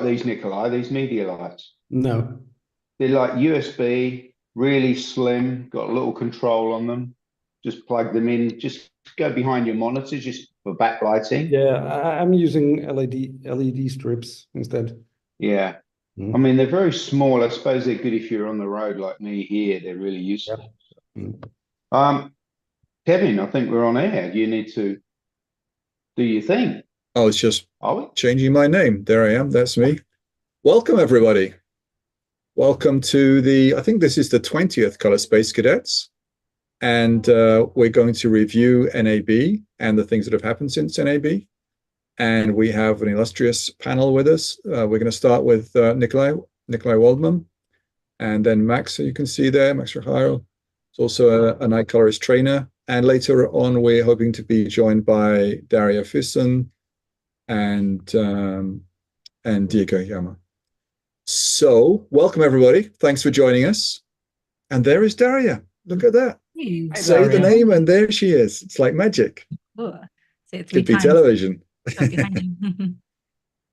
these, Nikolai, these media lights? No. They're like USB, really slim, got a little control on them. Just plug them in, just go behind your monitor just for backlighting. Yeah, I'm using LED strips instead. Yeah. I Mm. mean, they're very small. I suppose they're good if you're on the road like me here. They're really Yep. useful. Mm. Kevin, I think we're on air. You need to do your thing. I was just Are we? changing my name. There I am. That's me. Welcome, everybody. Welcome to I think this is the 20th Color Space Cadets. And we're going to review NAB and the things that have happened since NAB. And we have an illustrious panel with us. We're going to start with Nikolai Waldman, and then Max, you can see there, Max Raharjo. He's also an iColorist trainer. And later on, we're hoping to be joined by Daria Fissoun and Diego Yama. So welcome, everybody. Thanks for joining us. And there is Daria. Look at that. Hey, Say the name, and there she is. It's like magic. oh, say it three Could be times. television. Oh, behind you.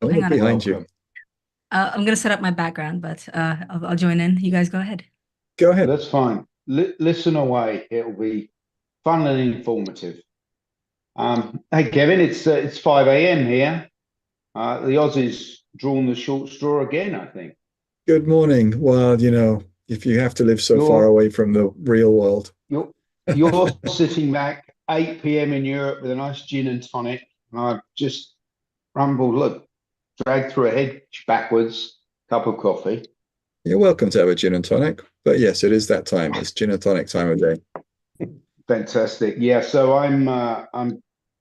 Oh, Hang on. behind you. I'm going to set up my background, but I'll join in. You guys go ahead. Go ahead. That's fine. Listen away. It'll be fun and informative. Hey, Kevin, it's 5 a.m. here. The Aussies drawn the short straw again, I think. Good morning. Well, you know, if you have to live so far away from the real world. You're sitting back 8 p.m. in Europe with a nice gin and tonic, and I've just dragged through a hedge backwards, cup of coffee. You're welcome to have a gin and tonic, but yes, it is that time. It's gin and tonic time of day. Fantastic. Yeah, so I'm a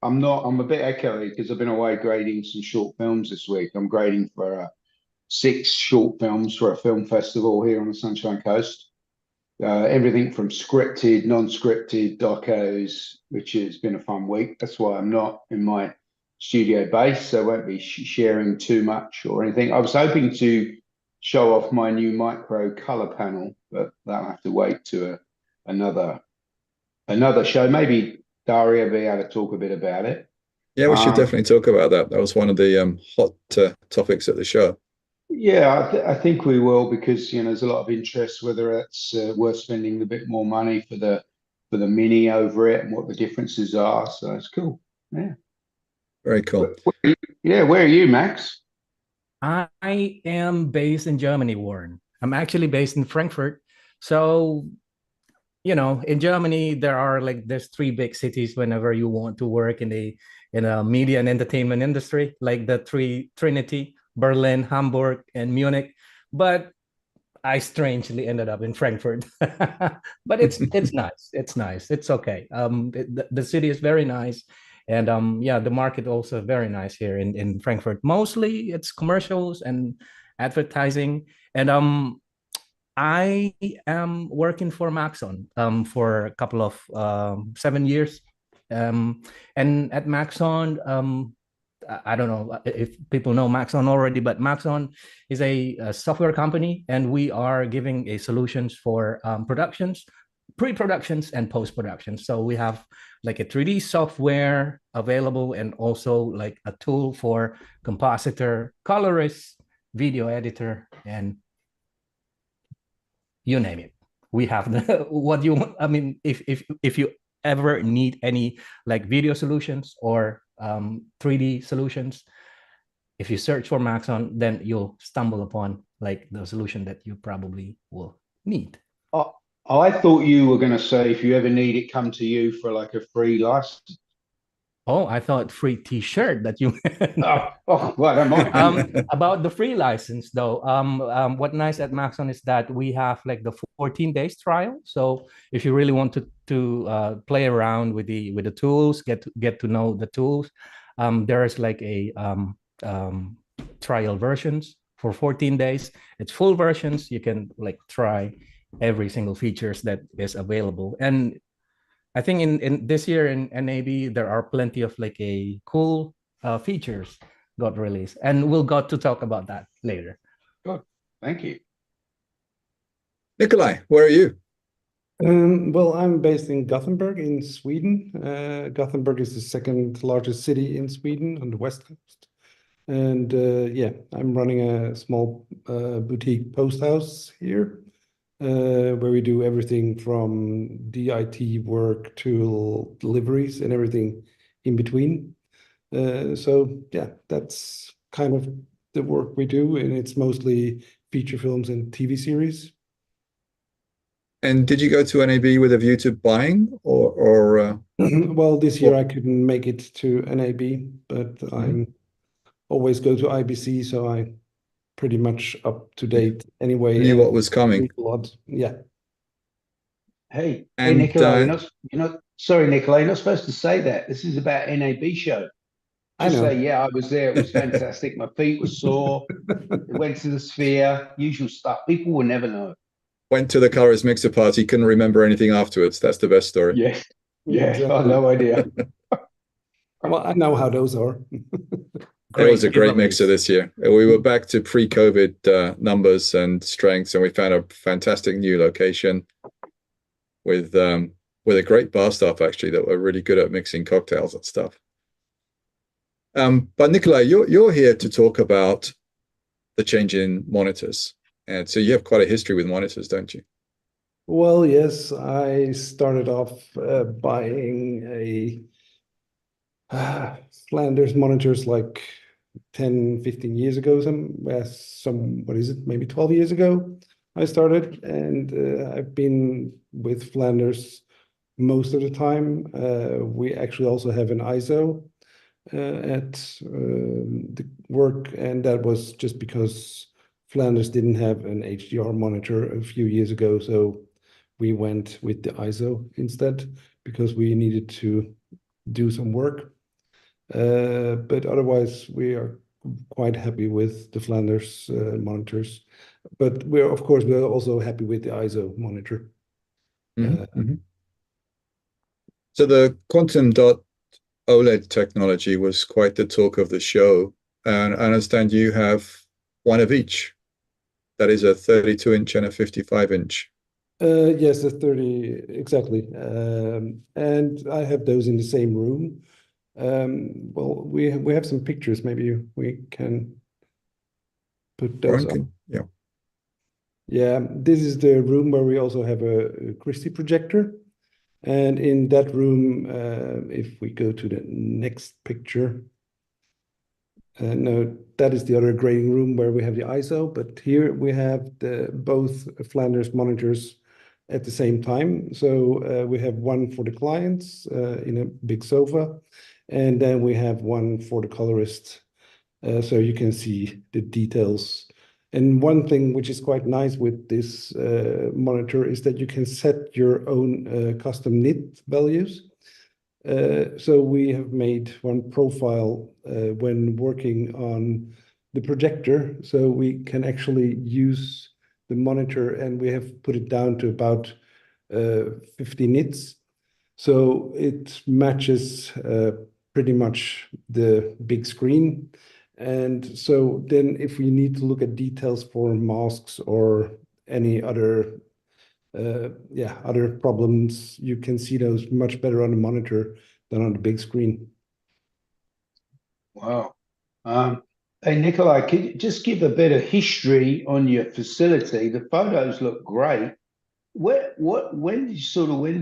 bit echoey because I've been away grading some short films this week. I'm grading for 6 short films for a film festival here on the Sunshine Coast. Everything from scripted, non-scripted, docos, which has been a fun week. That's why I'm not in my studio base, so I won't be sharing too much or anything. I was hoping to show off my new micro color panel, but that'll have to wait to another show. Maybe Daria will be able to talk a bit about it. Yeah, we should definitely talk about that. That was one of the hot topics at the show. Yeah, I think we will, because there's a lot of interest whether it's worth spending a bit more money for the mini over it and what the differences are. So it's cool. Yeah. Very cool. Where are you, Max? I am based in Germany, Warren. I'm actually based in Frankfurt. So, in Germany, there's 3 big cities whenever you want to work in a media and entertainment industry, like the Trinity, Berlin, Hamburg, and Munich. But I strangely ended up in Frankfurt. But it's nice. It's nice. It's okay. The city is very nice. And the market also very nice here in Frankfurt. Mostly it's commercials and advertising. And I am working for Maxon for a couple of 7 years. And at Maxon, I don't know if people know Maxon already, but Maxon is a software company, and we are giving solutions for productions, pre-productions, and post-production. So we have like a 3D software available, and also like a tool for compositor, colorist, video editor, and you name it. We have what you want. I mean, if you ever need any like video solutions or 3D solutions, if you search for Maxon, then you'll stumble upon like the solution that you probably will need. I thought you were going to say if you ever need it, come to you for like a free license. Oh, I thought free T-shirt that you. Well, I don't mind. About the free license though, what nice at Maxon is that we have like the 14 days trial. So if you really want to play around with the tools, get to know the tools, there is like a trial versions for 14 days. It's full versions. You can like try every single features that is available. And I think in this year in NAB, there are plenty of like a cool features got released, and we'll got to talk about that later. Good, thank you. Nikolai, where are you? Well, I'm based in Gothenburg in Sweden. Gothenburg is the 2nd largest city in Sweden on the west coast. And yeah, I'm running a small boutique post house here, where we do everything from DIT work to deliveries and everything in between. So yeah, that's kind of the work we do, and it's mostly feature films and TV series. And did you go to NAB with a view to buying, or Well, this year I couldn't make it to NAB, but I'm always go to IBC, so I pretty much up to date anyway. knew And what was coming? read a lot. Yeah. Hey, And Nikolai, sorry, Nikolai, you're not supposed to say that. This is about NAB show. I Just know. say, yeah, I was there. It was fantastic. My feet were sore. It went to the Sphere, usual stuff. People will never know. went to the Colorist mixer party, couldn't remember anything afterwards. That's the best story. Yeah, yeah, I Exactly. no idea. Well, I know how those are. It was a great giveaways. mixer this year. We were back to pre-COVID numbers and strengths, and we found a fantastic new location with a great bar staff actually that were really good at mixing cocktails and stuff. But Nikolai, you're here to talk about the change in monitors, and so you have quite a history with monitors, don't you? Well, yes, I started off buying a Flanders monitors like 10, 15 years ago, what is it, maybe 12 years ago I started, and I've been with Flanders most of the time. We actually also have an ISO at the work, and that was just because Flanders didn't have an HDR monitor a few years ago, so we went with the ISO instead because we needed to do some work. But otherwise, we are quite happy with the Flanders monitors. But we're also happy with the ISO monitor. So the quantum dot OLED technology was quite the talk of the show, and I understand you have one of each. That is a 32-inch and a 55-inch. Yes, the 30 exactly. And I have those in the same room. Well, we have some pictures. Maybe we can put those up. Yeah. Yeah, this is the room where we also have a Christie projector. And in that room, if we go to the next picture, no, that is the other grading room where we have the ISO, but here we have both Flanders monitors at the same time. So we have one for the clients in a big sofa, and then we have one for the colorist. So you can see the details. And one thing which is quite nice with this monitor is that you can set your own custom nit values. So we have made one profile when working on the projector, so we can actually use the monitor, and we have put it down to about 50 nits. So it matches pretty much the big screen. And so then if we need to look at details for masks or any other other problems, you can see those much better on the monitor than on the big screen. Wow. Hey, Nikolai, can you just give a bit of history on your facility? The photos look great. When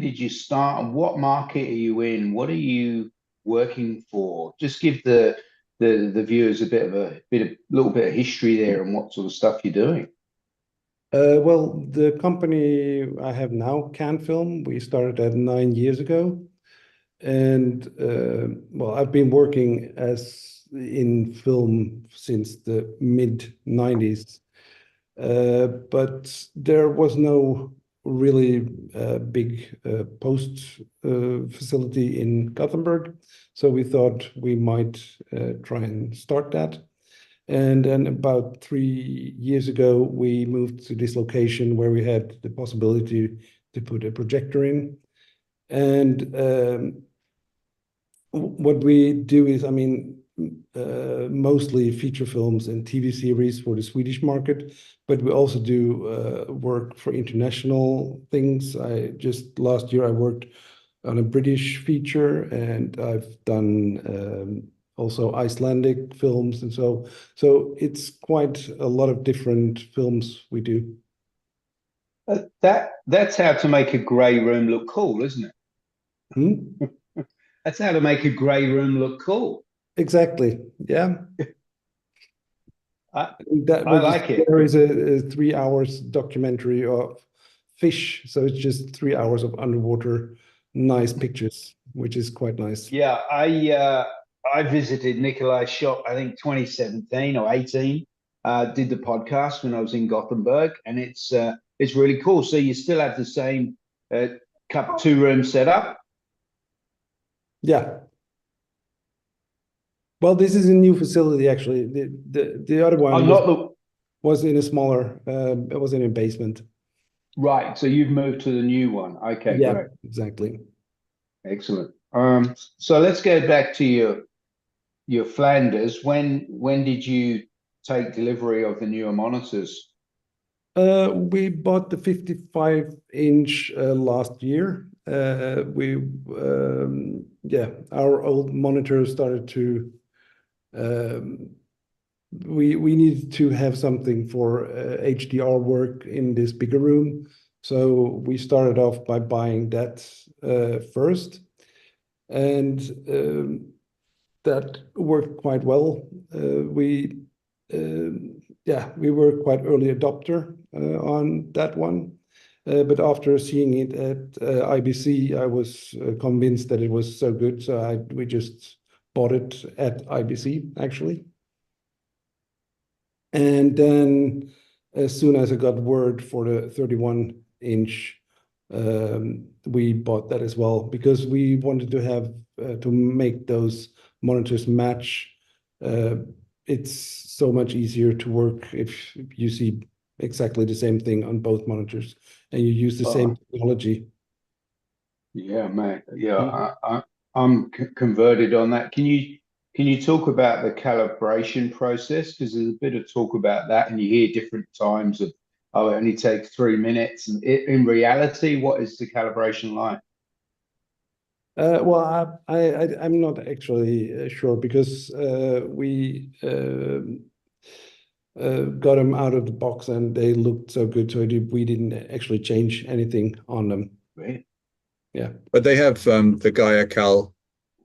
did you start, and what market are you in? What are you working for? Just give the viewers a little bit of history there and what sort of stuff you're doing. Well, the company I have now, CanFilm, we started that 9 years ago. And well, I've been working in film since the mid-90s. But there was no really big post facility in Gothenburg. So we thought we might try and start that. And then about 3 years ago, we moved to this location where we had the possibility to put a projector in. And what we do is, I mean, mostly feature films and TV series for the Swedish market, but we also do work for international things. Last year I worked on a British feature, and I've done also Icelandic films, and so it's quite a lot of different films we do. That's how to make a grey room look cool, isn't it? Hmm? That's how to make a grey room look cool. Exactly. Yeah. I That like it. there is a 3 hours documentary of fish, so it's just 3 hours of underwater nice pictures, which is quite nice. Yeah, I visited Nikolai's shop, I think 2017 or 18. Did the podcast when I was in Gothenburg, and it's really cool. So you still have the same two-room setup. Yeah. Well, this is a new facility actually. The other one Oh, not the was in a smaller. It was in a basement. right. So you've moved to the new one. Okay, Yeah, great, exactly. excellent. So let's go back to your Flanders. When did you take delivery of the newer monitors? We bought the 55-inch last year. Yeah, our old monitor started to. We needed to have something for HDR work in this bigger room, so we started off by buying that first, and that worked quite well. Yeah, we were quite early adopter on that one. But after seeing it at IBC, I was convinced that it was so good, so we just bought it at IBC, actually. And then as soon as I got word for the 31-inch, we bought that as well, because we wanted to have to make those monitors match. It's so much easier to work if you see exactly the same thing on both monitors and you use the same technology. Yeah, man. Yeah, I'm converted on that. Can you talk about the calibration process? Because there's a bit of talk about that, and you hear different times of, oh, it only takes 3 minutes. And in reality, what is the calibration like? Well, I'm not actually sure, because we got them out of the box and they looked so good, so we didn't actually change anything on them. Right. Yeah. But they have the Gaia Cal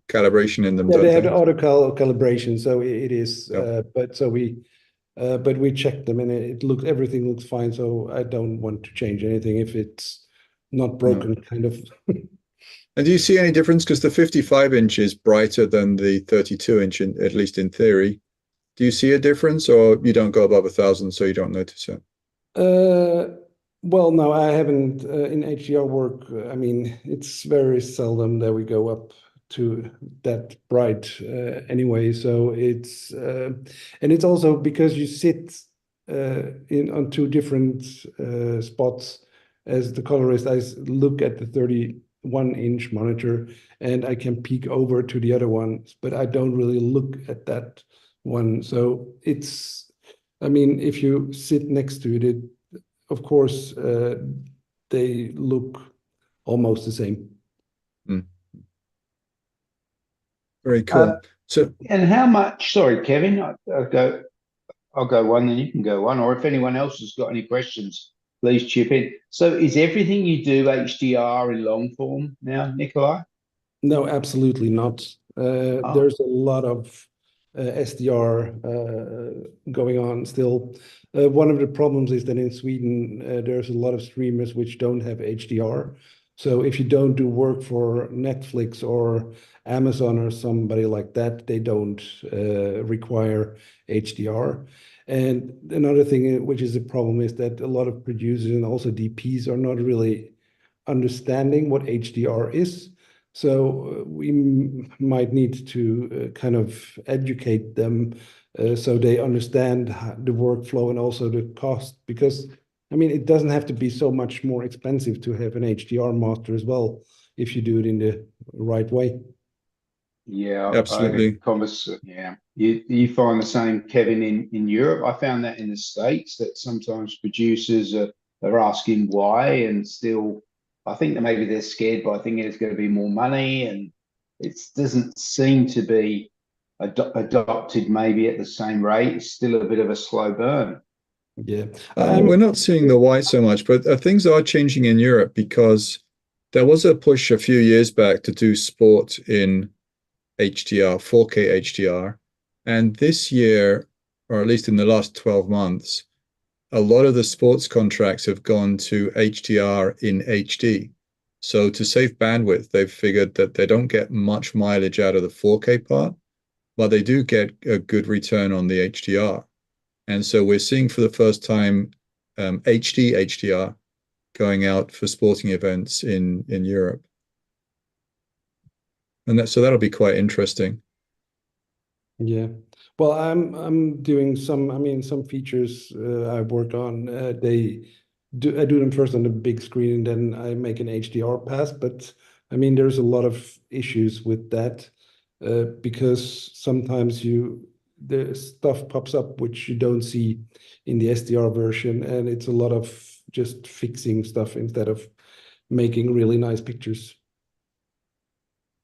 calibration in them, Yeah, don't they have they? the auto calibration, so it is. Yeah. But we checked them and everything looks fine. So I don't want to change anything if it's not broken, kind of. And do you see any difference? Because the 55-inch is brighter than the 32-inch, at least in theory. Do you see a difference, or you don't go above 1,000, so you don't notice it? Well, no, I haven't in HDR work. I mean, it's very seldom that we go up to that bright anyway. So and it's also because you sit on two different spots. As the colorist, I look at the 31-inch monitor and I can peek over to the other one, but I don't really look at that one. So I mean, if you sit next to it, of course, they look almost the same. Mm. Very cool. And how much? Sorry, Kevin. I'll go one, then you can go one. Or if anyone else has got any questions, please chip in. So, is everything you do HDR in long form now, Nikolai? No, absolutely not. There's a lot of SDR going on still. One of the problems is that in Sweden, there's a lot of streamers which don't have HDR. So if you don't do work for Netflix or Amazon or somebody like that, they don't require HDR. And another thing which is a problem is that a lot of producers and also DPs are not really understanding what HDR is. So we might need to kind of educate them so they understand the workflow and also the cost, because I mean, it doesn't have to be so much more expensive to have an HDR master as well if you do it in the right way. Yeah, absolutely. Yeah, you find the same, Kevin, in Europe. I found that in the States, that sometimes producers are asking why, and still, I think that maybe they're scared by thinking it's going to be more money, and it doesn't seem to be adopted maybe at the same rate. It's still a bit of a slow burn. Yeah. We're not seeing the white so much, but things are changing in Europe because there was a push a few years back to do sport in HDR, 4K HDR. And this year, or at least in the last 12 months, a lot of the sports contracts have gone to HDR in HD. So to save bandwidth, they've figured that they don't get much mileage out of the 4K part, but they do get a good return on the HDR. And so we're seeing for the first time HD HDR going out for sporting events in Europe. And so that'll be quite interesting. Yeah. Well, I'm doing some features I work on. I do them first on the big screen, and then I make an HDR pass. But I mean, there's a lot of issues with that because sometimes the stuff pops up which you don't see in the SDR version, and it's a lot of just fixing stuff instead of making really nice pictures.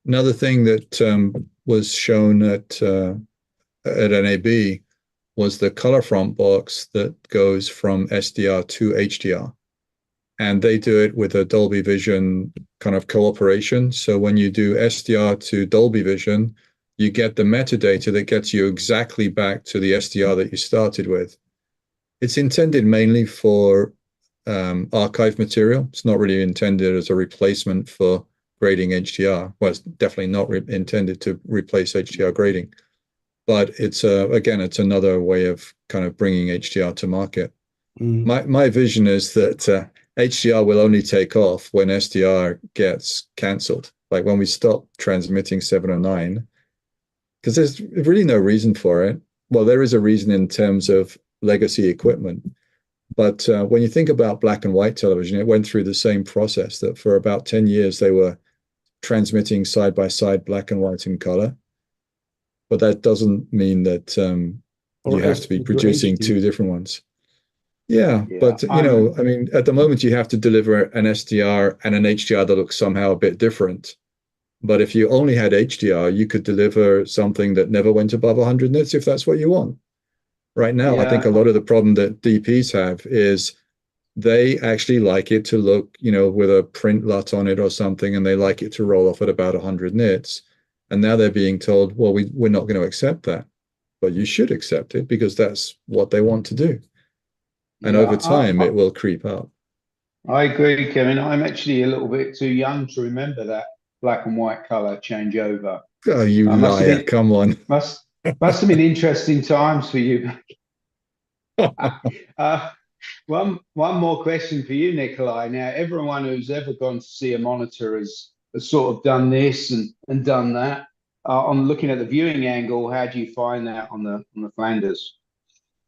Another thing that was shown at NAB was the color front box that goes from SDR to HDR. And they do it with a Dolby Vision kind of cooperation. So when you do SDR to Dolby Vision, you get the metadata that gets you exactly back to the SDR that you started with. It's intended mainly for archive material. It's not really intended as a replacement for grading HDR. Well, it's definitely not intended to replace HDR grading. But it's again, it's another way of kind of bringing HDR to market. My vision is that HDR will only take off when SDR gets cancelled, like when we stop transmitting 709, because there's really no reason for it. Well, there is a reason in terms of legacy equipment, but when you think about black and white television, it went through the same process that for about 10 years they were transmitting side by side black and white and color. But that doesn't mean that you have to be producing two different ones. Yeah, but you know, I mean, at the moment you have to deliver an SDR and an HDR that looks somehow a bit different. But if you only had HDR, you could deliver something that never went above 100 nits if that's what you want. Right now, I think a lot of the problem that DPs have is they actually like it to look, you know, with a print LUT on it or something, and they like it to roll off at about 100 nits. And now they're being told, well, we're not going to accept that. But you should accept it because that's what they want to do. And over time, it will creep up. I agree, Kevin. I'm actually a little bit too young to remember that black and white color changeover. Oh, you liar. Come on. Must have been interesting times for you. One more question for you, Nikolai. Now, everyone who's ever gone to see a monitor has sort of done this and done that. On looking at the viewing angle, how do you find that on the Flanders?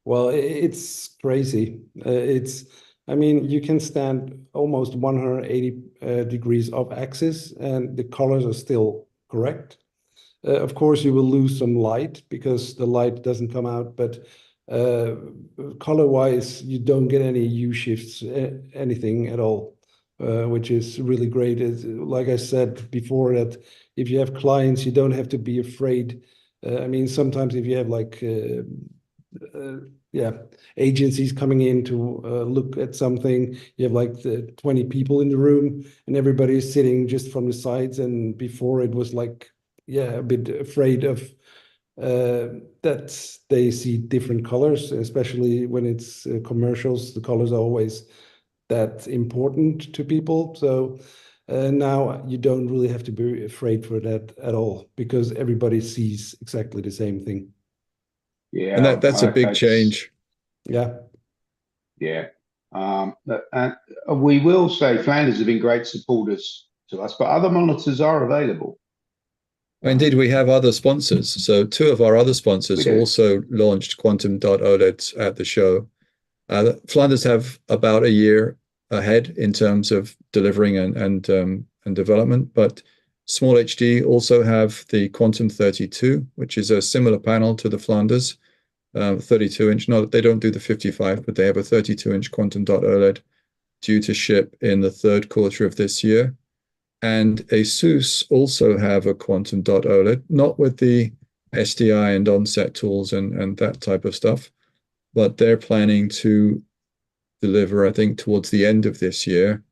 Well, it's crazy. I mean, you can stand almost 180 degrees off axis, and the colors are still correct. Of course, you will lose some light because the light doesn't come out, but color-wise, you don't get any U shifts, anything at all. Which is really great. Like I said before, that if you have clients, you don't have to be afraid. I mean, sometimes if you have like, agencies coming in to look at something, you have like 20 people in the room and everybody is sitting just from the sides. And before it was like, a bit afraid of that they see different colors, especially when it's commercials. The colors are always that important to people. So now you don't really have to be afraid for that at all because everybody sees exactly the same thing. Yeah, and that's a big change. Yeah. And we will say Flanders have been great supporters to us, but other monitors are available. Indeed, we have other sponsors. So two of our other sponsors also launched Quantum Dot OLEDs at the show. Flanders have about a year ahead in terms of delivering and development, but Small HD also have the Quantum 32, which is a similar panel to the Flanders 32-inch. No, they don't do the 55, but they have a 32-inch Quantum Dot OLED due to ship in the third quarter of this year. And ASUS also have a Quantum Dot OLED, not with the SDI and onset tools and that type of stuff. But they're planning to deliver, I think, towards the end of this year,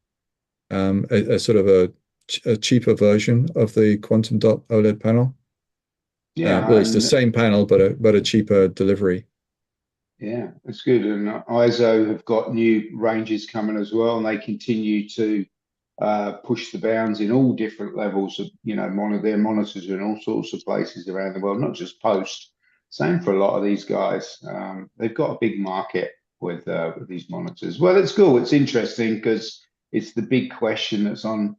a sort of a cheaper version of the quantum dot OLED panel. Yeah, well, it's the same panel, but a cheaper delivery. Yeah, that's good. And ISO have got new ranges coming as well, and they continue to push the bounds in all different levels of, their monitors are in all sorts of places around the world, not just post. Same for a lot of these guys. They've got a big market with these monitors. Well, it's cool. It's interesting because it's the big question that's on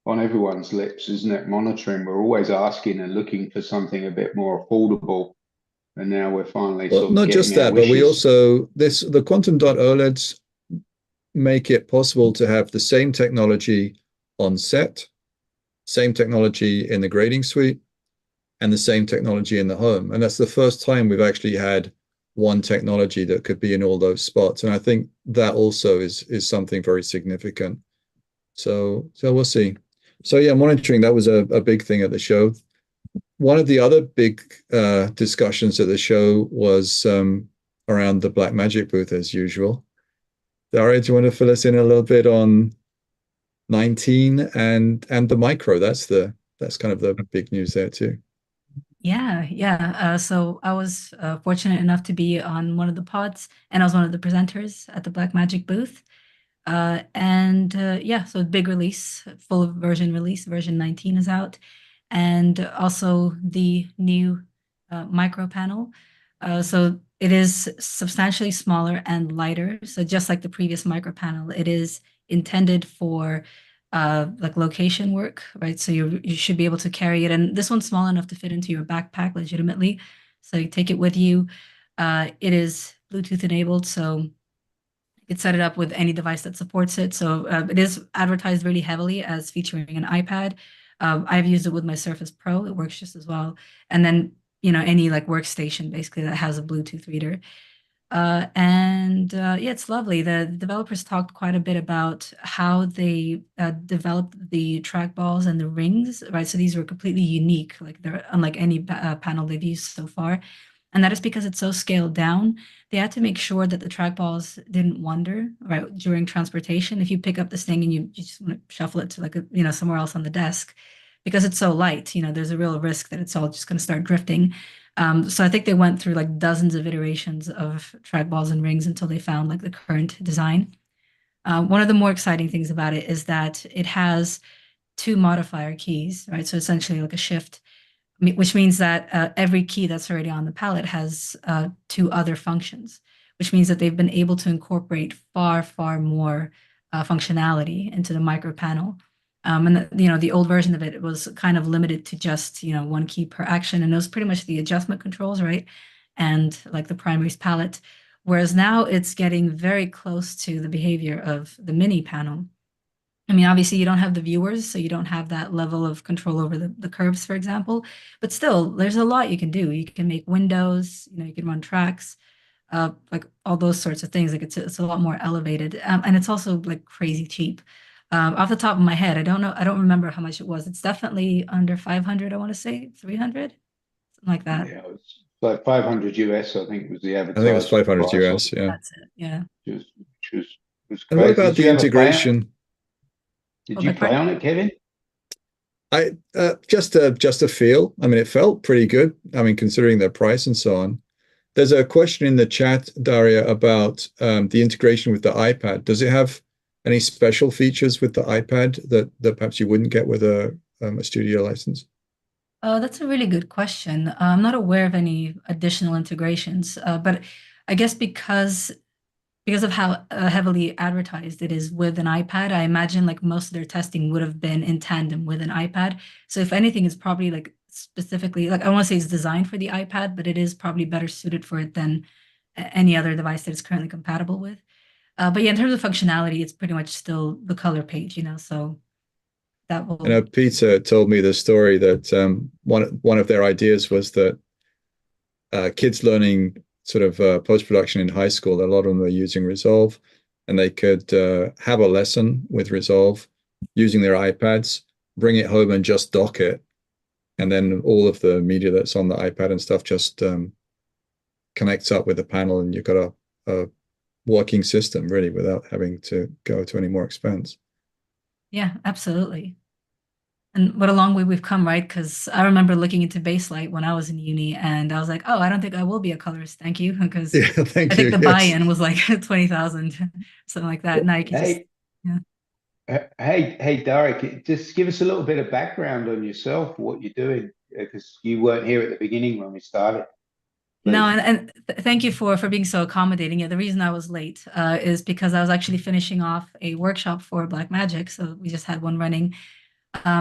everyone's lips, isn't it? Monitoring. We're always asking and looking for something a bit more affordable. And now we're finally sort of not just that, but we also the quantum dot OLEDs make it possible to have the same technology on set, same technology in the grading suite, and the same technology in the home. And that's the first time we've actually had one technology that could be in all those spots. And I think that also is something very significant. So we'll see. So yeah, monitoring, that was a big thing at the show. One of the other big discussions at the show was around the Blackmagic booth, as usual. Daria, do you want to fill us in a little bit on 19 and the micro? That's kind of the big news there too. Yeah. So I was fortunate enough to be on one of the pods, and I was one of the presenters at the Blackmagic booth. So big release, full version release, version 19 is out. And also the new micro panel. So it is substantially smaller and lighter. So just like the previous micro panel, it is intended for like location work, right? So you should be able to carry it. And this one's small enough to fit into your backpack legitimately. So you take it with you. It is Bluetooth enabled, so you can set it up with any device that supports it. So it is advertised really heavily as featuring an iPad. I've used it with my Surface Pro. It works just as well. And then, any like workstation basically that has a Bluetooth reader. It's lovely. The developers talked quite a bit about how they developed the trackballs and the rings, right? So these were completely unique, like they're unlike any panel they've used so far. And that is because it's so scaled down. They had to make sure that the trackballs didn't wander, right, during transportation. If you pick up this thing and you just want to shuffle it to like somewhere else on the desk, because it's so light, there's a real risk that it's all just going to start drifting. So I think they went through like dozens of iterations of trackballs and rings until they found like the current design. One of the more exciting things about it is that it has 2 modifier keys, right? So essentially like a shift, which means that every key that's already on the palette has 2 other functions, which means that they've been able to incorporate far, far more functionality into the micro panel. The old version of it was kind of limited to just, 1 key per action, and it was pretty much the adjustment controls, right? And like the primaries palette. Whereas now it's getting very close to the behavior of the mini panel. I mean, obviously you don't have the viewers, so you don't have that level of control over the curves, for example, but still there's a lot you can do. You can make windows, you can run tracks, like all those sorts of things. Like it's a lot more elevated. And it's also like crazy cheap. Off the top of my head, I don't remember how much it was. It's definitely under 500, I want to say 300, something like that. Yeah, it's like 500 US, I think was the advertised. I think it was 500 US, yeah. That's it, yeah. Which was and what about the integration? Did you play on it, Kevin? I just a feel. I mean, it felt pretty good. I mean, considering their price and so on. There's a question in the chat, Daria, about the integration with the iPad. Does it have any special features with the iPad that perhaps you wouldn't get with a studio license? That's a really good question. I'm not aware of any additional integrations, but I guess because of how heavily advertised it is with an iPad, I imagine like most of their testing would have been in tandem with an iPad. So if anything, it's probably like specifically, like I want to say it's designed for the iPad, but it is probably better suited for it than any other device that it's currently compatible with. But yeah, in terms of functionality, it's pretty much still the color page, so that will. Peter told me the story that one of their ideas was that kids learning sort of post-production in high school, a lot of them are using Resolve, and they could have a lesson with Resolve using their iPads, bring it home and just dock it, and then all of the media that's on the iPad and stuff just connects up with the panel, and you've got a working system really without having to go to any more expense. Yeah, absolutely. And what a long way we've come, right? Because I remember looking into Baselight when I was in uni, and I was like, "Oh, I don't think I will be a colorist, thank you," because Yeah, thank I you. think the Yes. buy-in was like 20,000, something like that. Now you can just, yeah. Hey, Daria, just give us a little bit of background on yourself, what you're doing, because you weren't here at the beginning when we started. No, Please. and thank you for being so accommodating. Yeah, the reason I was late is because I was actually finishing off a workshop for Blackmagic, so we just had one running.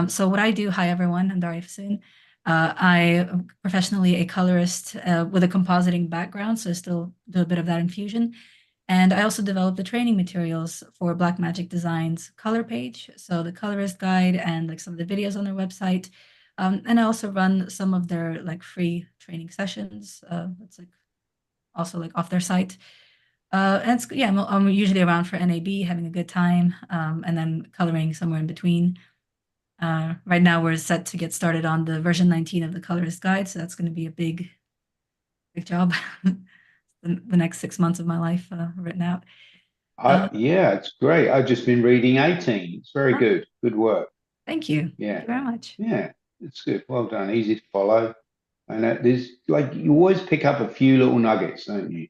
So what I do, hi everyone, I'm Daria Fissoun. I am professionally a colorist with a compositing background, so I still do a bit of that in Fusion. And I also develop the training materials for Blackmagic Design's color page, so the colorist guide and like some of the videos on their website. And I also run some of their like free training sessions. That's like also like off their site. And it's, yeah, I'm usually around for NAB, having a good time, and then coloring somewhere in between. Right now, we're set to get started on the version 19 of the colorist guide, so that's going to be a big job. The next 6 months of my life written out. Yeah, it's great. I've just been reading 18. It's very good. Good work. Thank you. Yeah. Thank you very much. Yeah, it's good. Well done. Easy to follow. And there's like, you always pick up a few little nuggets, don't you?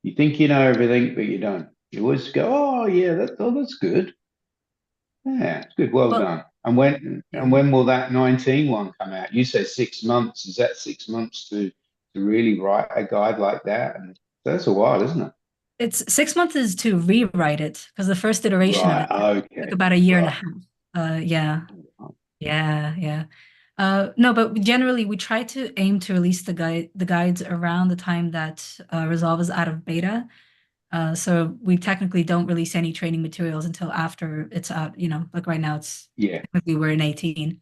You think you know everything, but you don't. You always go, oh yeah, that's good. Yeah, it's good. Well done. And when will that 19 one come out? You said 6 months. Is that 6 months to really write a guide like that? And that's a while, isn't it? It's 6 months is to rewrite it because the first iteration of it Okay. took about a year and a half. Yeah. No, but generally we try to aim to release the guides around the time that Resolve is out of beta. So we technically don't release any training materials until after it's out, like right now technically we're in 18.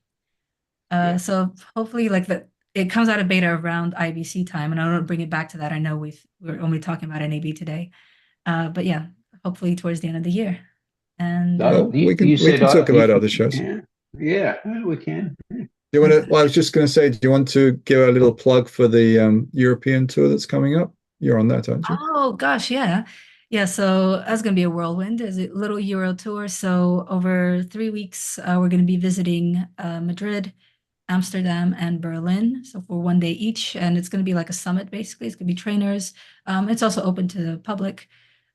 So hopefully like it comes out of beta around IBC time, and I don't bring it back to that. I know we're only talking about NAB today. But yeah, hopefully towards the end of the year. And we can talk about other shows. Yeah, we can. Do you want to? Well, I was just going to say, do you want to give a little plug for the European tour that's coming up? You're on that, aren't you? Oh gosh, yeah. So that's going to be a whirlwind. It's a little Euro tour. So over 3 weeks, we're going to be visiting Madrid, Amsterdam, and Berlin. So for 1 day each, and it's going to be like a summit basically. It's going to be trainers. It's also open to the public.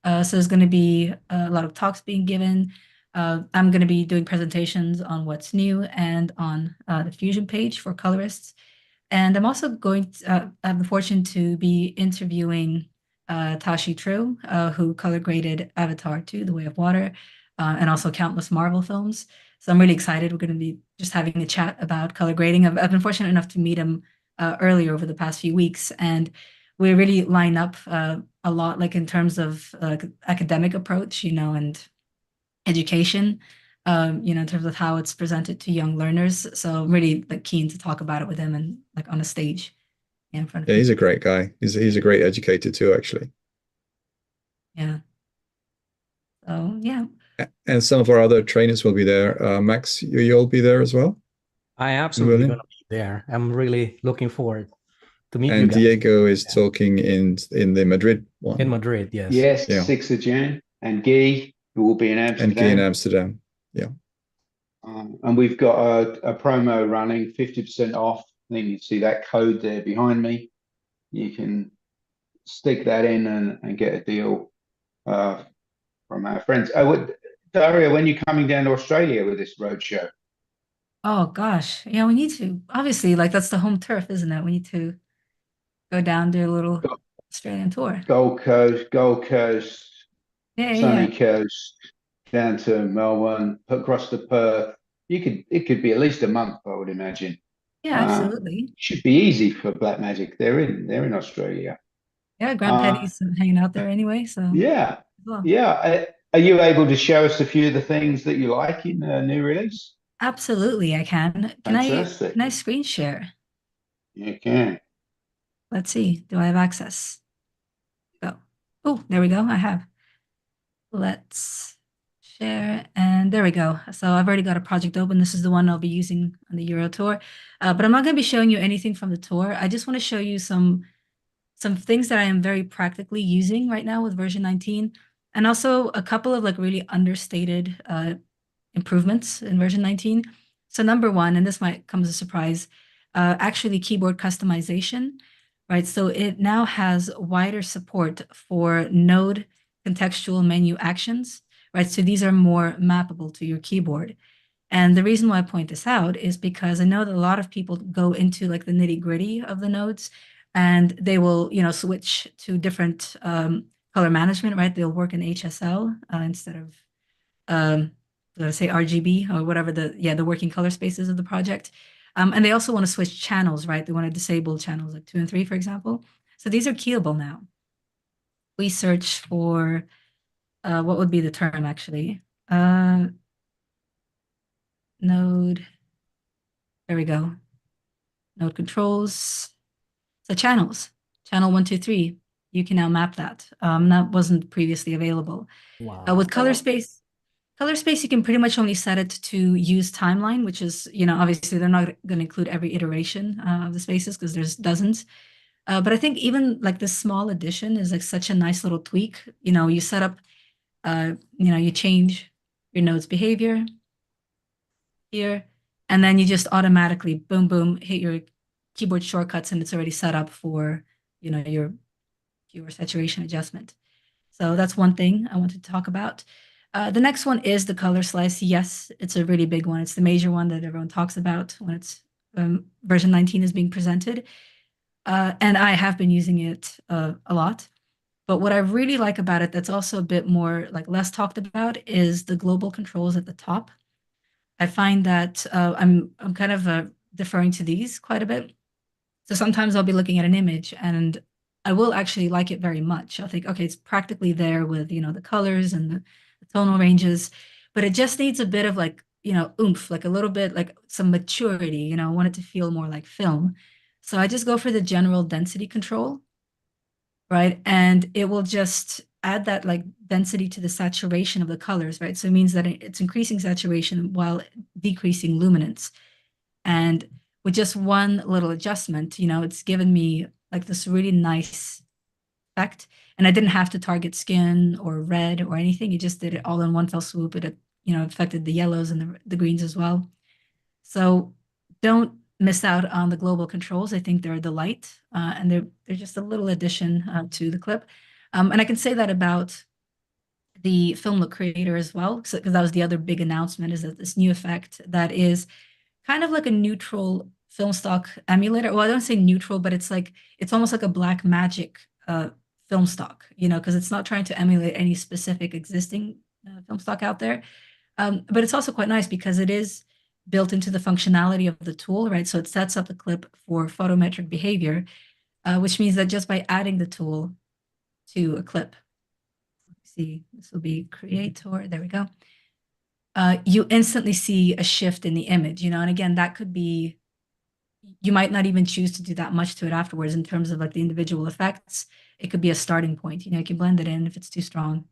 So there's going to be a lot of talks being given. I'm going to be doing presentations on what's new and on the Fusion page for colorists. And I'm also going to have the fortune to be interviewing Tashi True, who color graded Avatar 2, The Way of Water, and also countless Marvel films. So I'm really excited. We're going to be just having a chat about color grading. I've been fortunate enough to meet him earlier over the past few weeks, and we really line up a lot, like in terms of academic approach, and education, in terms of how it's presented to young learners. So I'm really like keen to talk about it with him and like on a stage in front of him. He's a great guy. He's a great educator too, actually. Yeah. So yeah. And some of our other trainers will be there. Max, you'll be there as well? I absolutely going to be there. I'm really looking forward to meet you guys. And Diego is talking in the Madrid one. In Madrid, yes. Yes, 6th of June. And Guy, who will be in Amsterdam. And Guy in Amsterdam, yeah. And we've got a promo running, 50% off. I think you see that code there behind me. You can stick that in and get a deal from our friends. Daria, when you're coming down to Australia with this roadshow? Oh gosh, yeah, we need to. Obviously, like that's the home turf, isn't it? We need to go down, do a little Australian tour. Gold Coast, Sunny Yeah. Coast, down to Melbourne, across to Perth. It could be at least a month, I would imagine. Yeah, absolutely. Should be easy for Blackmagic. They're in Australia. Yeah, Grand Petty's hanging out there anyway. So yeah. Are you able to show us a few of the things that you like in the new release? Absolutely, I can. Can I screen share? You can. Let's see. Do I have access? Go. Oh, there we go. I have. Let's share, and there we go. So I've already got a project open. This is the one I'll be using on the Euro tour, but I'm not going to be showing you anything from the tour. I just want to show you some things that I am very practically using right now with version 19, and also a couple of like really understated improvements in version 19. So number one, and this might come as a surprise, actually keyboard customization, right? So it now has wider support for node contextual menu actions, right? So these are more mappable to your keyboard. And the reason why I point this out is because I know that a lot of people go into like the nitty gritty of the nodes, and they will, switch to different color management, right? They'll work in HSL instead of, let's say RGB or whatever the working color spaces of the project. And they also want to switch channels, right? They want to disable channels like 2 and 3, for example. So these are keyable now. We search for, what would be the term actually? Node, there we go. Node controls. So channels, channel 1, 2, 3, you can now map that. That wasn't previously available. Wow. With Color Space, you can pretty much only set it to use timeline, which is, obviously they're not going to include every iteration of the spaces because there's dozens. But I think even like this small addition is like such a nice little tweak. You set up, you change your node's behavior here, and then you just automatically, boom, boom, hit your keyboard shortcuts, and it's already set up for, your saturation adjustment. So that's one thing I wanted to talk about. The next one is the color slice. Yes, it's a really big one. It's the major one that everyone talks about when it's version 19 is being presented. And I have been using it a lot. But what I really like about it that's also a bit more like less talked about is the global controls at the top. I find that I'm kind of deferring to these quite a bit. So sometimes I'll be looking at an image and I will actually like it very much. I'll think, okay, it's practically there with, the colors and the tonal ranges, but it just needs a bit of like, oomph, like a little bit, like some maturity, I want it to feel more like film. So I just go for the general density control, right? And it will just add that like density to the saturation of the colors, right? So it means that it's increasing saturation while decreasing luminance. And with just one little adjustment, it's given me like this really nice effect. And I didn't have to target skin or red or anything. It just did it all in one fell swoop. It, affected the yellows and the greens as well. So don't miss out on the global controls. I think they're a delight, and they're just a little addition to the clip. And I can say that about the film look creator as well, because that was the other big announcement, is that this new effect that is kind of like a neutral film stock emulator. Well, I don't say neutral, but it's almost like a Blackmagic film stock, because it's not trying to emulate any specific existing film stock out there. But it's also quite nice because it is built into the functionality of the tool, right? So it sets up the clip for photometric behavior, which means that just by adding the tool to a clip, see, this will be creator, there we go. You instantly see a shift in the image, and again, that could be, you might not even choose to do that much to it afterwards in terms of like the individual effects. It could be a starting point, you can blend it in if it's too strong.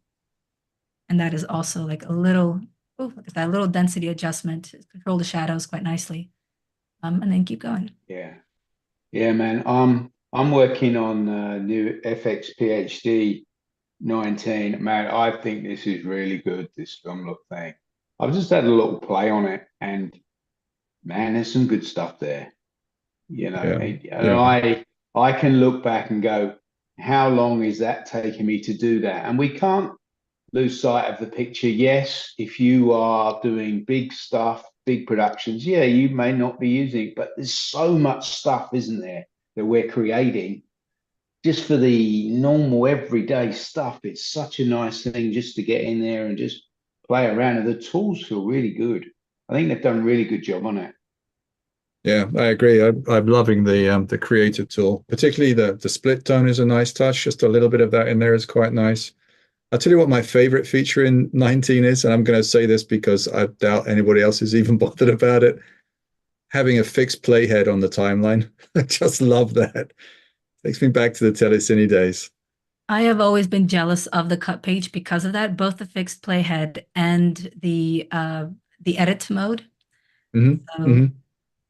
And that is also like a little, look at that little density adjustment, control the shadows quite nicely. And then keep going. Yeah, man. I'm working on new FX PhD 19. Man, I think this is really good, this film look thing. I've just had a little play on it, and man, there's some good stuff there. I can look back and go, how long is that taking me to do that? And we can't lose sight of the picture. Yes, if you are doing big stuff, big productions, yeah, you may not be using it, but there's so much stuff, isn't there, that we're creating just for the normal everyday stuff. It's such a nice thing just to get in there and just play around, and the tools feel really good. I think they've done a really good job on it. Yeah, I agree. I'm loving the creator tool, particularly the split tone is a nice touch. Just a little bit of that in there is quite nice. I'll tell you what my favorite feature in 19 is, and I'm going to say this because I doubt anybody else is even bothered about it. Having a fixed playhead on the timeline. I just love that. Takes me back to the telecine days. I have always been jealous of the cut page because of that, both the fixed playhead and the edit mode. So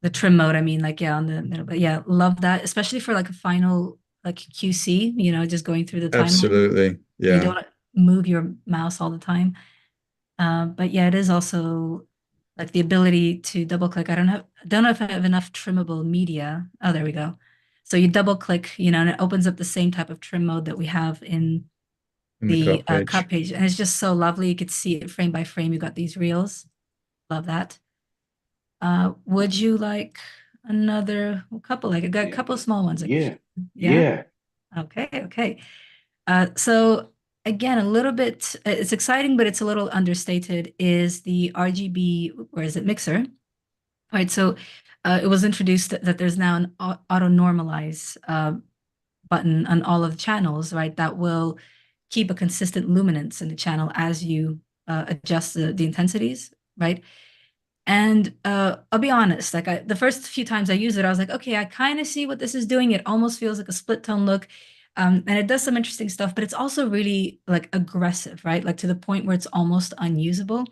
the trim mode, I mean, like, yeah, on the middle, but yeah, love that, especially for like a final, like QC, you know, just going through the timeline. Absolutely. Yeah. You don't want to move your mouse all the time. But yeah, it is also like the ability to double click. I don't know if I have enough trimmable media. Oh, there we go. So you double click, you know, and it opens up the same type of trim mode that we have in the cut page. And it's just so lovely. You could see it frame by frame. You got these reels. Love that. Would you like another couple? Like I got a couple of small ones. Yeah. Okay. So again, a little bit, it's exciting, but it's a little understated, is the RGB, where is it, mixer? All right, so it was introduced that there's now an auto normalize button on all of the channels, right? That will keep a consistent luminance in the channel as you adjust the intensities, right? And I'll be honest, like the first few times I used it, I was like, okay, I kind of see what this is doing. It almost feels like a split tone look. And it does some interesting stuff, but it's also really like aggressive, right? Like to the point where it's almost unusable.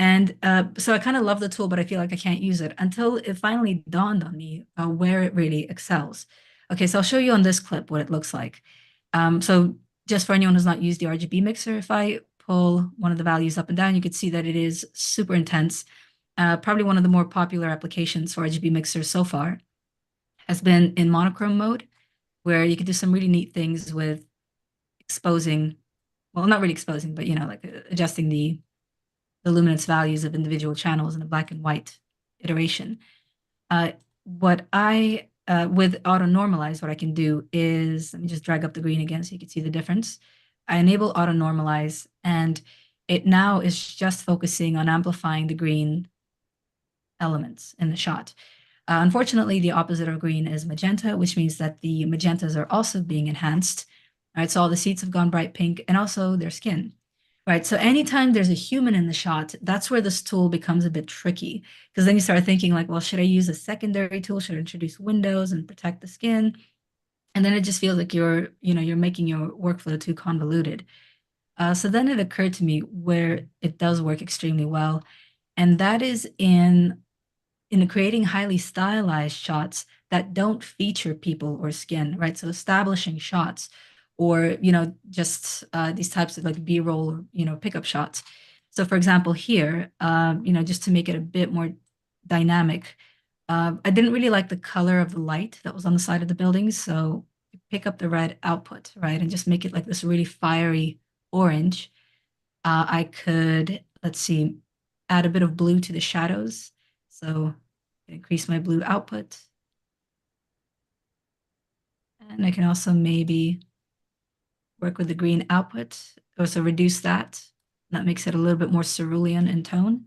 And so I kind of love the tool, but I feel like I can't use it until it finally dawned on me where it really excels. Okay, so I'll show you on this clip what it looks like. So just for anyone who's not used the RGB mixer, if I pull one of the values up and down, you can see that it is super intense. Probably one of the more popular applications for RGB mixer so far has been in monochrome mode, where you can do some really neat things with exposing, well, not really exposing, but, you know, like adjusting the luminance values of individual channels in a black and white iteration. With auto normalize, what I can do is, let me just drag up the green again so you can see the difference. I enable auto normalize, and it now is just focusing on amplifying the green elements in the shot. Unfortunately, the opposite of green is magenta, which means that the magentas are also being enhanced. All right, so all the seats have gone bright pink, and also their skin. Right, so anytime there's a human in the shot, that's where this tool becomes a bit tricky, because then you start thinking like, well, should I use a secondary tool? Should I introduce windows and protect the skin? And then it just feels like you're making your workflow too convoluted. So then it occurred to me where it does work extremely well, and that is in creating highly stylized shots that don't feature people or skin, right? So establishing shots, or, you know, just these types of like B-roll, you know, pickup shots. So for example, here, you know, just to make it a bit more dynamic, I didn't really like the color of the light that was on the side of the building. So pick up the red output, right? And just make it like this really fiery orange. I could, let's see, add a bit of blue to the shadows. So increase my blue output. And I can also maybe work with the green output, also reduce that. That makes it a little bit more cerulean in tone,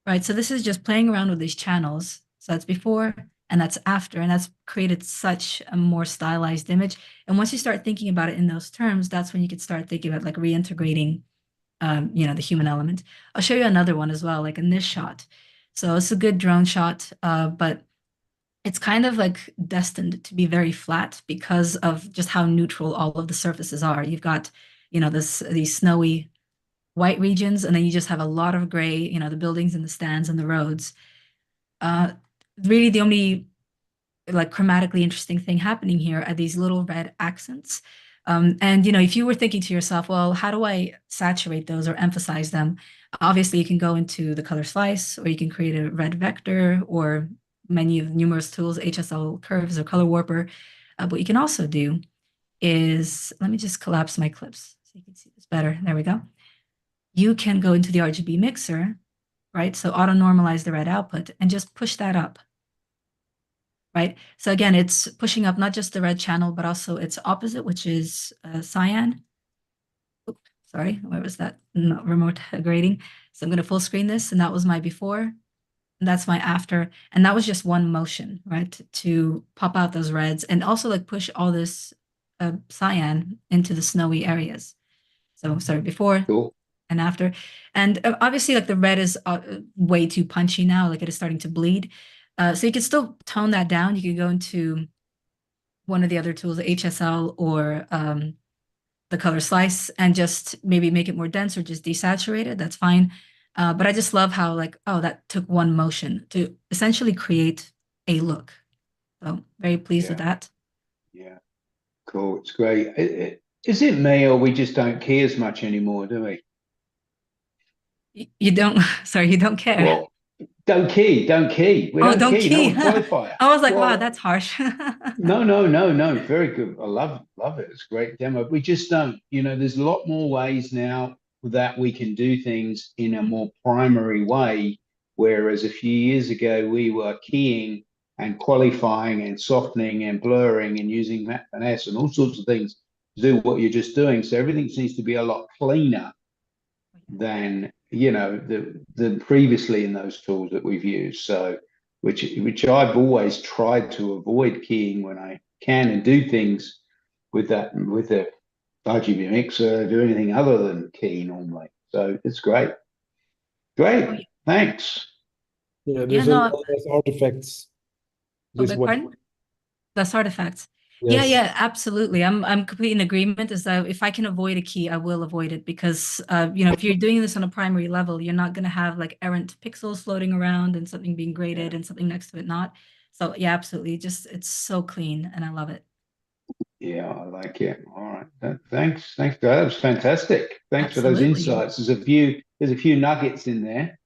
right? So this is just playing around with these channels. So that's before and that's after, and that's created such a more stylized image. And once you start thinking about it in those terms, that's when you could start thinking about like reintegrating, you know, the human element. I'll show you another one as well, like in this shot. So it's a good drone shot, but it's kind of like destined to be very flat because of just how neutral all of the surfaces are. You've got, you know, these snowy white regions, and then you just have a lot of gray, you know, the buildings and the stands and the roads. Really the only like chromatically interesting thing happening here are these little red accents. And, you know, if you were thinking to yourself, well, how do I saturate those or emphasize them? Obviously, you can go into the color slice, or you can create a red vector, or many of numerous tools, HSL curves or color warper. What you can also do is, let me just collapse my clips so you can see this better. There we go. You can go into the RGB mixer, right? So auto normalize the red output and just push that up. Right. So again, it's pushing up not just the red channel, but also its opposite, which is cyan. Oops, sorry, where was that? Not remote grading. So I'm going to full screen this, and that was my before, and that's my after. And that was just one motion, right? To pop out those reds and also like push all this cyan into the snowy areas. So sorry, before. Cool. And after. And obviously like the red is way too punchy now, like it is starting to bleed. So you can still tone that down. You can go into one of the other tools, HSL or the color slice and just maybe make it more dense or just desaturate it, that's fine. But I just love how like, oh, that took one motion to essentially create a look. So very pleased with that. Yeah, cool. It's great. Is it me or we just don't key as much anymore, do we? You don't, sorry, you don't care. Well, don't key. We don't key. No one qualifier. I was like, wow, that's harsh. No. Very good. I love it. It's a great demo. We just don't, there's a lot more ways now that we can do things in a more primary way. Whereas a few years ago, we were keying and qualifying and softening and blurring and using Map and S and all sorts of things to do what you're just doing. So everything seems to be a lot cleaner than the previously in those tools that we've used. So which I've always tried to avoid keying when I can and do things with the RGB mixer, do anything other than key normally. So it's great. Thanks. Yeah, there's a lot of artifacts. That's artifacts. Yes. Yeah, absolutely. I'm completely in agreement. Is that if I can avoid a key, I will avoid it because if you're doing this on a primary level, you're not going to have like errant pixels floating around and something being graded and something next to it not. So yeah, absolutely. Just it's so clean and I love it. Yeah, I like it. All right. Thanks. That was fantastic. Thanks for those insights. There's a few nuggets in there.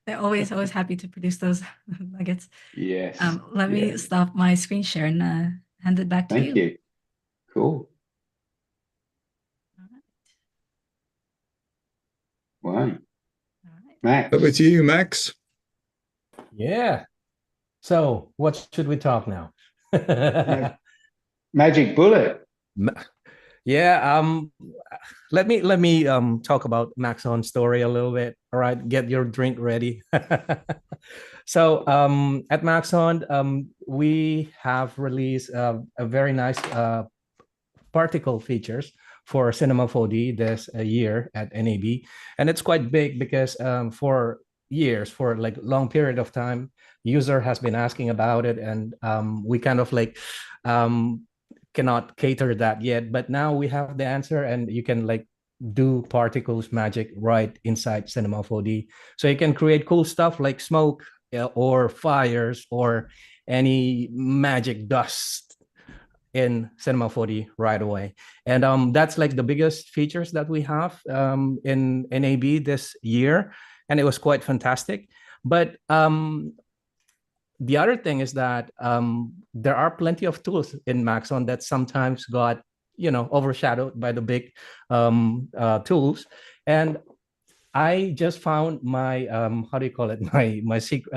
They're always happy to produce those nuggets. Yes. Let me stop my screen share and hand it back to you. Thank you. Cool. All right. Max. Over to you, Max. Yeah. So what should we talk now? Magic bullet. Yeah, let me talk about Maxon story a little bit. All right, get your drink ready. So at Maxon, we have released a very nice particle features for Cinema 4D this year at NAB, and it's quite big because for years, for like long period of time, user has been asking about it, and we kind of like cannot cater that yet, but now we have the answer, and you can like do particles magic right inside Cinema 4D. So you can create cool stuff like smoke or fires or any magic dust in Cinema 4D right away. And that's like the biggest features that we have in NAB this year, and it was quite fantastic. But the other thing is that there are plenty of tools in Maxon that sometimes got, overshadowed by the big tools. And I just found my,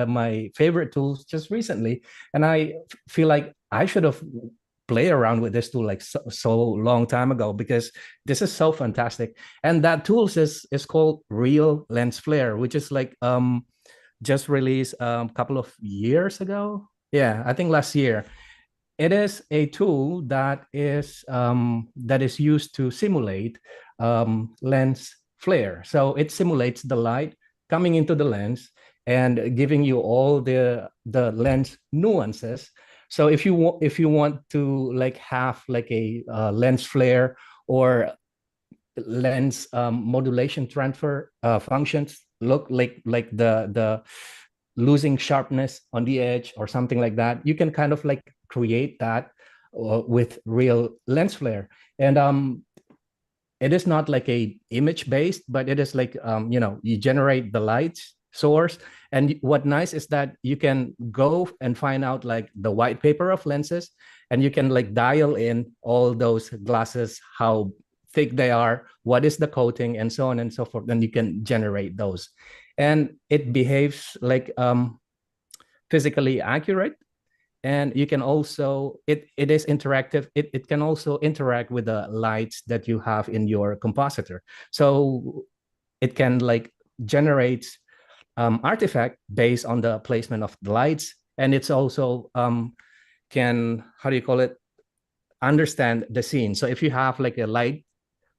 my favorite tools just recently. And I feel like I should have played around with this tool like so long time ago, because this is so fantastic. And that tool is called Real Lens Flare, which is like, just released a couple of years ago. Yeah, I think last year. It is a tool that is used to simulate lens flare. So it simulates the light coming into the lens and giving you all the lens nuances. So if you want to like have like a lens flare or lens modulation transfer functions, look like the losing sharpness on the edge or something like that, you can kind of like create that with Real Lens Flare. And it is not like a image based, but it is like you generate the light source. And what nice is that you can go and find out like the white paper of lenses, and you can like dial in all those glasses, how thick they are, what is the coating, and so on and so forth. And you can generate those, and it behaves like physically accurate. And you can also, it is interactive. It can also interact with the lights that you have in your compositor. So it can like generate artifact based on the placement of the lights. And it's also can, understand the scene. So if you have like a light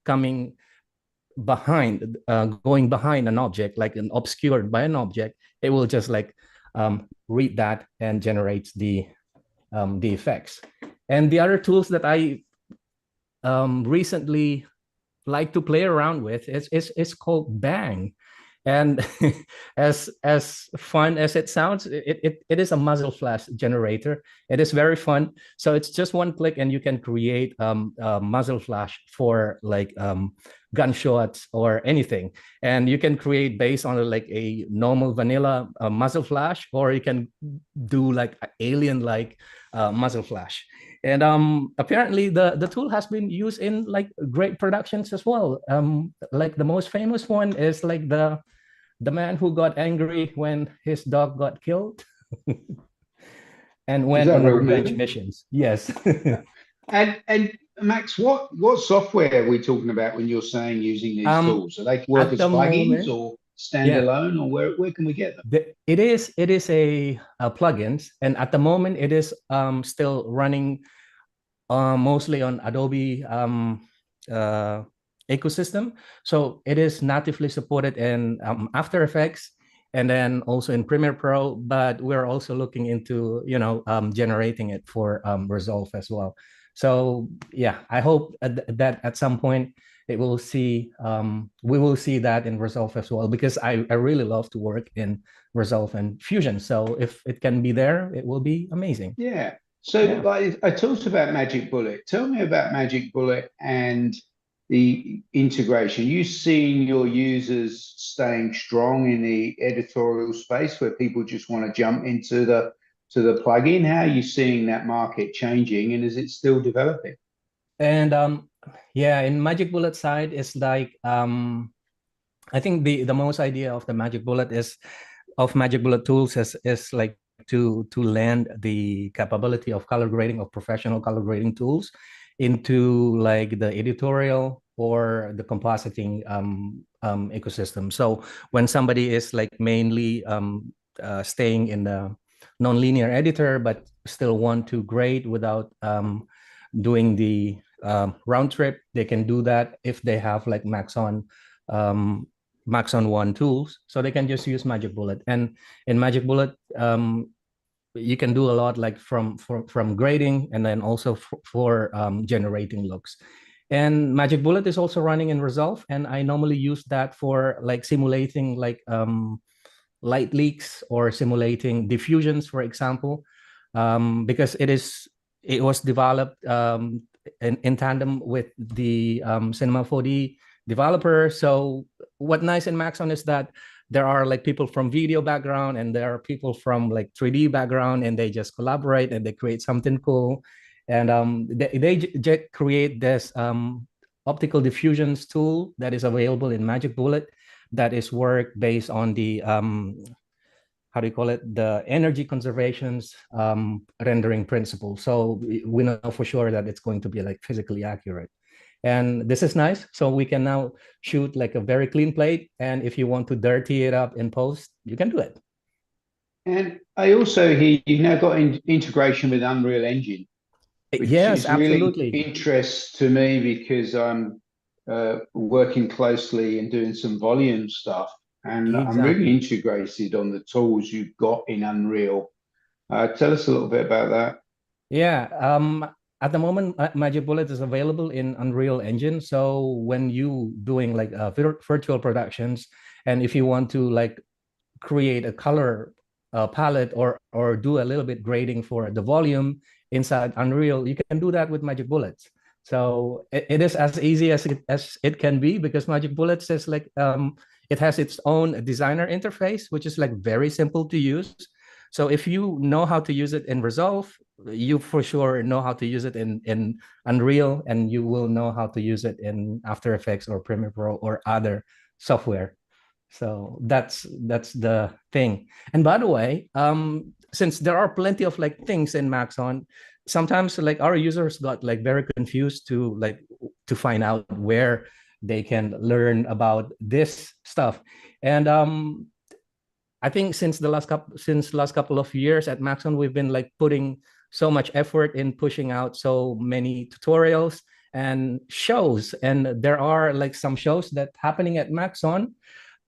coming behind, going behind an object, like an obscured by an object, it will just like read that and generates the effects. And the other tools that I recently like to play around with. It's called Bang. And as fun as it sounds, it is a muzzle flash generator. It is very fun. So it's just one click and you can create a muzzle flash for like gunshots or anything. And you can create based on like a normal vanilla muzzle flash, or you can do like an alien-like muzzle flash. And apparently the tool has been used in like great productions as well. Like the most famous one is like the man who got angry when his dog got killed and went on revenge missions. Yes. And Max, what software are we talking about when you're saying using these tools? Are they work as plugins or standalone, or where can we get them? It is a plugins, and at the moment it is still running mostly on Adobe ecosystem. So it is natively supported in After Effects and then also in Premiere Pro, but we're also looking into, generating it for Resolve as well. So yeah, I hope that at some point we will see that in Resolve as well, because I really love to work in Resolve and Fusion. So if it can be there, it will be amazing. Yeah. So like, I talked about Magic Bullet. Tell me about Magic Bullet and the integration. You seeing your users staying strong in the editorial space where people just want to jump into the plugin? How are you seeing that market changing, and is it still developing? And in Magic Bullet side, it's like I think the most idea of the Magic Bullet Magic Bullet tools is like to land the capability of color grading, of professional color grading tools into like the editorial or the compositing ecosystem. So when somebody is like mainly staying in the non-linear editor but still want to grade without doing the round trip, they can do that if they have like Maxon 1 tools. So they can just use Magic Bullet. And in Magic Bullet, you can do a lot like from grading, and then also for generating looks. And Magic Bullet is also running in Resolve, and I normally use that for like simulating like light leaks or simulating diffusions, for example, because it was developed in tandem with the Cinema 4D developer. So what nice in Maxon is that there are like people from video background and there are people from like 3D background, and they just collaborate and they create something cool. And they create this optical diffusions tool that is available in Magic Bullet that is work based on the how do you call it, the energy conservations rendering principle. So we know for sure that it's going to be like physically accurate. And this is nice. So we can now shoot like a very clean plate. And if you want to dirty it up in post, you can do it. And I also hear you've now got integration with Unreal Engine. Yes, absolutely. Really interest to me because I'm working closely and doing some volume stuff. And I'm really integrated on the tools you've got in Unreal. Tell us a little bit about that. Yeah. At the moment, Magic Bullet is available in Unreal Engine. So when you doing like virtual productions, and if you want to like create a color palette or do a little bit grading for the volume inside Unreal, you can do that with Magic Bullets. So it is as easy as it can be, because Magic Bullets is like it has its own designer interface, which is like very simple to use. So if you know how to use it in Resolve, you for sure know how to use it in Unreal, and you will know how to use it in After Effects or Premiere Pro or other software. So that's the thing. And by the way, since there are plenty of like things in Maxon, sometimes like our users got like very confused to find out where they can learn about this stuff. And I think since the last couple of years at Maxon, we've been like putting so much effort in pushing out so many tutorials and shows. And there are like some shows that happening at Maxon,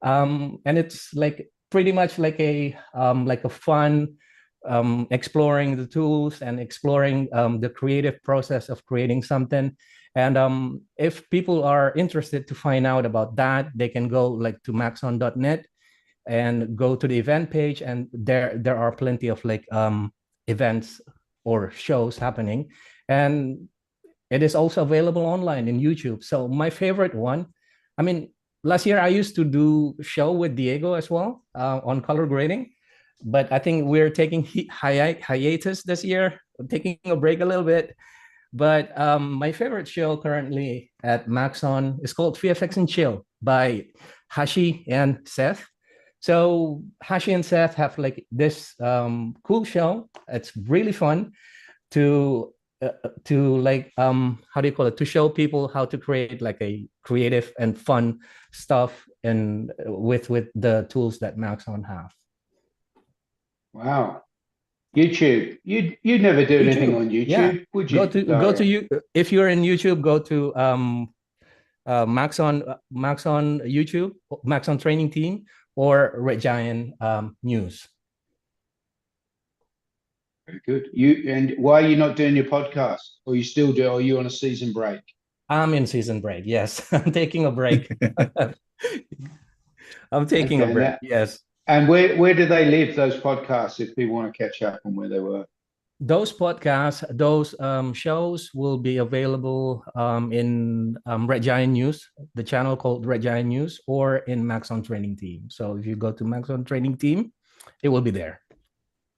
and it's like pretty much like a fun exploring the tools and exploring the creative process of creating something. And if people are interested to find out about that, they can go like to maxon.net and go to the event page, and there are plenty of like events or shows happening, and it is also available online in YouTube. So my favorite one, I mean, last year I used to do show with Diego as well on color grading, but I think we're taking hiatus this year, taking a break a little bit. But my favorite show currently at Maxon is called VFX and Chill by Hashi and Seth. So Hashi and Seth have like this cool show. It's really fun to like how do you call it, to show people how to create like a creative and fun stuff and with the tools that Maxon have. Wow. YouTube. You'd never do anything on YouTube, yeah. would you? Go to you if you're in YouTube, go to Maxon YouTube, Maxon Training Team, or Red Giant News. Very good. And why are you not doing your podcast? Or you still do? Or are you on a season break? I'm in season break. Yes, I'm taking a break. I'm taking a break. Yes. And where do they live, those podcasts, if people want to catch up on where they were? Those podcasts, those shows will be available in Red Giant News, the channel called Red Giant News, or in Maxon Training Team. So if you go to Maxon Training Team, it will be there.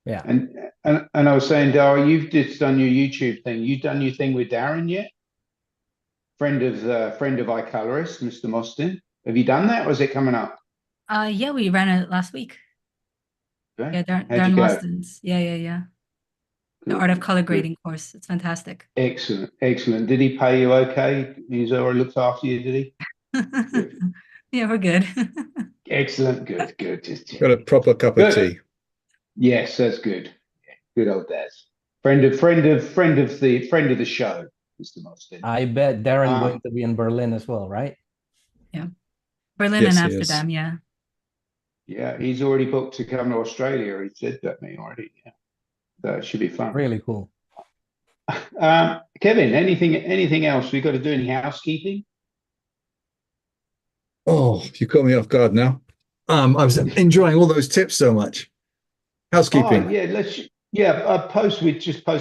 Yeah. And I was saying, Daria, you've just done your YouTube thing. You've done your thing with Darren yet? Friend of iColorist, Mr. Mostyn. Have you done that, or is it coming up? Yeah, we ran it last week. Okay. Yeah, Darren Mostyn's. Yeah. The Art of Color Grading course. It's fantastic. Excellent. Did he pay you okay? He's already looked after you, did he? Yeah, we're good. Excellent. Good. Got a proper cup of tea. Yes, that's good. Good old Daz. Friend of the show, Mr. Mostyn. I bet Darren going to be in Berlin as well, right? Yeah. Berlin and Amsterdam, yeah. Yeah, he's already booked to come to Australia. He said that to me already. Yeah. So it should be fun. Really cool. Kevin, anything else? We got to do any housekeeping? Oh, you caught me off guard now. I was enjoying all those tips so much. Housekeeping. Post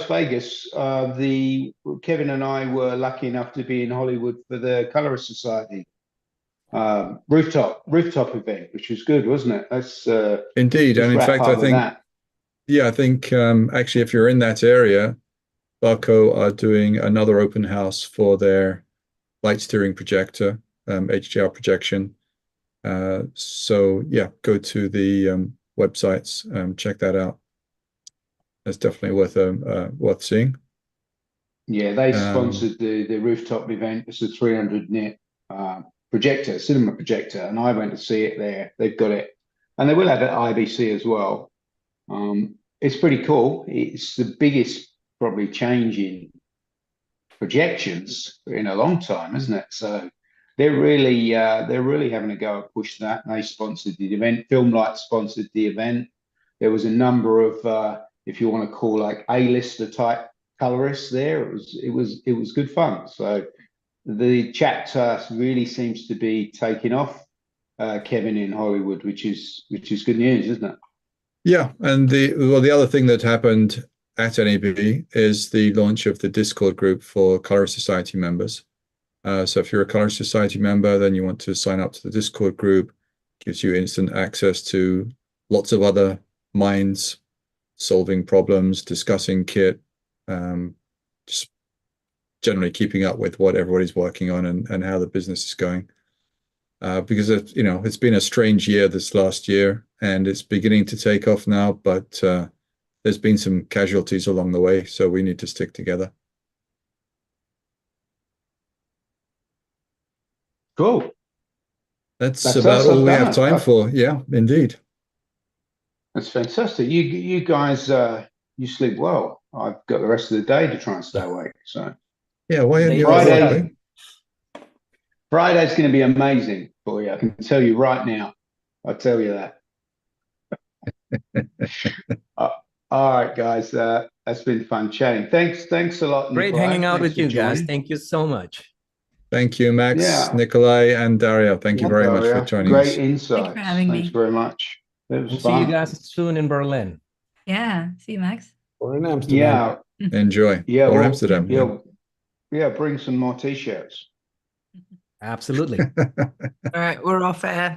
Vegas. Kevin and I were lucky enough to be in Hollywood for the Colorist Society rooftop event, which was good, wasn't it? That's indeed. And in fact, I think actually, if you're in that area, Barco are doing another open house for their light steering projector, HDR projection. So yeah, go to the websites, check that out. That's definitely worth seeing. Yeah, they sponsored the rooftop event. It's a 300 nit projector, cinema projector, and I went to see it there. They've got it, and they will have it at IBC as well. It's pretty cool. It's the biggest probably change in projections in a long time, isn't it? So they're really having a go at push that. And they sponsored the event. Filmlight sponsored the event. There was a number of if you want to call like A-lister type colorists there. It was good fun. So the chat really seems to be taking off, Kevin, in Hollywood, which is good news, isn't it? Yeah, and the other thing that happened at NAB is the launch of the Discord group for Color Society members. So if you're a Color Society member, then you want to sign up to the Discord group. Gives you instant access to lots of other minds solving problems, discussing kit, just generally keeping up with what everybody's working on and how the business is going. Because it's been a strange year this last year, and it's beginning to take off now, but there's been some casualties along the way, so we need to stick together. Cool. That's about all we have time for. Yeah, indeed. That's fantastic. You guys, you sleep well. I've got the rest of the day to try and stay awake. So yeah, why aren't you? Friday's going to be amazing for you. I can tell you right now. I'll tell you that. All right, guys. That's been fun chatting. Thanks a lot, Great Nikolai. hanging out Thanks with for you guys. joining. Thank you so much. Thank you, Max, Yeah. Nikolai, and Daria. Thank you very much for Daria. joining Great us. insights. having Thanks me. very much. It was And see you fun. guys soon in Berlin. Yeah. See you, Max. Or in Amsterdam. Yeah. Enjoy. Yeah. Or well, Amsterdam. Yeah. Yeah. Bring some more t-shirts. Absolutely. All right, we're off air.